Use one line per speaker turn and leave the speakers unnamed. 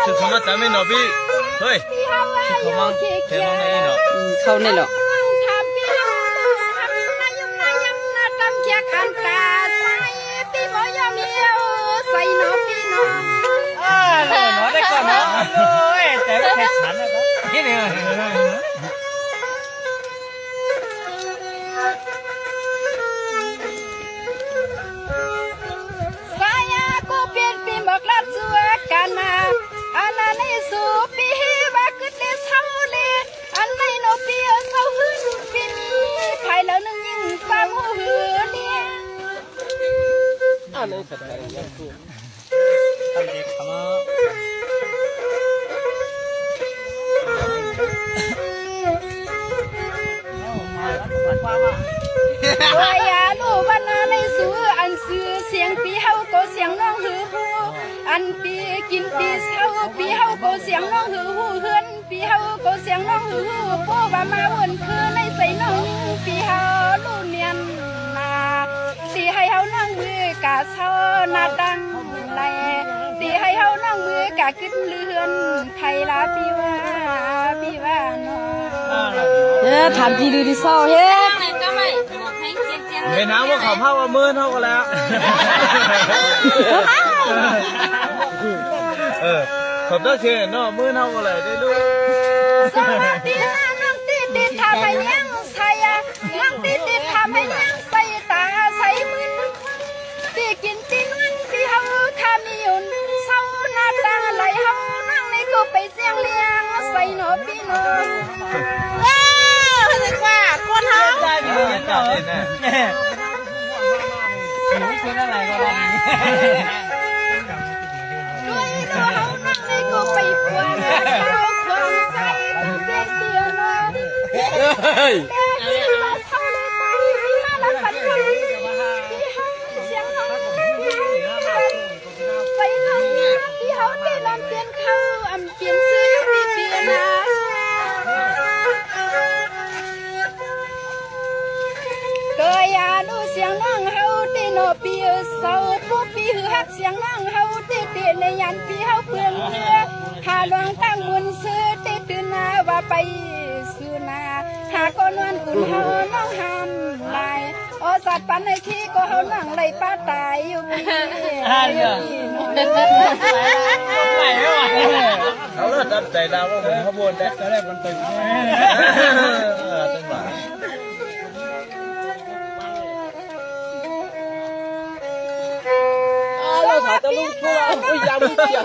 ชื่อคำว่าแต่ไม่หนอพี่เฮ้ยชื่อคำว่าเทมองไงเนาะ
เขาเนี่ยหรอ
ใส่หนอพี่น้อง
หนอได้ก่อนเนาะเลยแต่ไม่แค่ฉันนะครับนี่เนี่ย
สายกูเปลี่ยนปีบอกลัดสัวกันนะอันนั้นในสูปีว่าขึ้นในเสาเลยอันในโนปีเสาหื้นปีนี้ภายแล้วนึงยิ่งฟังหูหื้อเนี่ย
อันนี้แสดงยังกูทำเด็กทำ
วายาลูวันนาในสูอันซื้อเสียงปีเฮาก็เสียงน้องหือหูอันปีกินปีเฮาปีเฮาก็เสียงน้องหือหูเฮือนปีเฮาก็เสียงน้องหือหูโป้ว่ามาวนคือในใส่น้องปีเฮาลูเมียนนาตีให้เฮานั่งมือกะเช้านาดังไหลตีให้เฮานั่งมือกะขึ้นเรือนไทยลาปีว่าเนาะ
ทำจีดูดิเศร้าเฮ็ด
เห็นน้ำว่าเขาพาว่ามือเท่ากันแล้วผมต้องเชื่อเนาะมือเท่ากันเลยได้ดู
สวัสดีนะน้องติดทำให้ยังใส่น้องติดทำให้ยังใส่ตาใส่มือตีกินตีนวันตีเฮาทำมีอยู่เศร้าหน้าตาไหลเฮานั่งในกูไปเสียงเลี้ยงใส่หนอพี่น้อง
รู้สึกว่าคนเฮา
จับเลยนะหนูคืออะไรก็ได้
ด้วยเฮานั่งในกูไปปวดเท้าความใส่เด็กเดียวน้องเฮ้ยมาเท่าเลยไปมาแล้วฝันดีที่เฮาเสียงน้องไปน้องที่เฮาได้ลำเปลี่ยนเข้าอำเปลี่ยนซื้อพี่เปลี่ยนนะก็อย่าดูเสียงน้องเฮาที่โนปีเศร้าปุ๊บปีหือฮักเสียงน้องเฮาที่เปลี่ยนในยันปีเฮาเพื่อนเรือหาลวงตั้งมุนซื้อที่ตื่นนาว่าไปสู่นาหาก็นวลอุ่นเฮาน้องห้ามลายโอสัตว์ปันในขี้ก็เฮานั่งเลยป้าตายอยู่พี่
เขาเลิกตัดใจดาวว่าผมขบวนแต่ตอนแรกมันตึงจังหวะ
เราถ่ายตะลุงทั่วโอ้ยยาวไม่เกี่ยว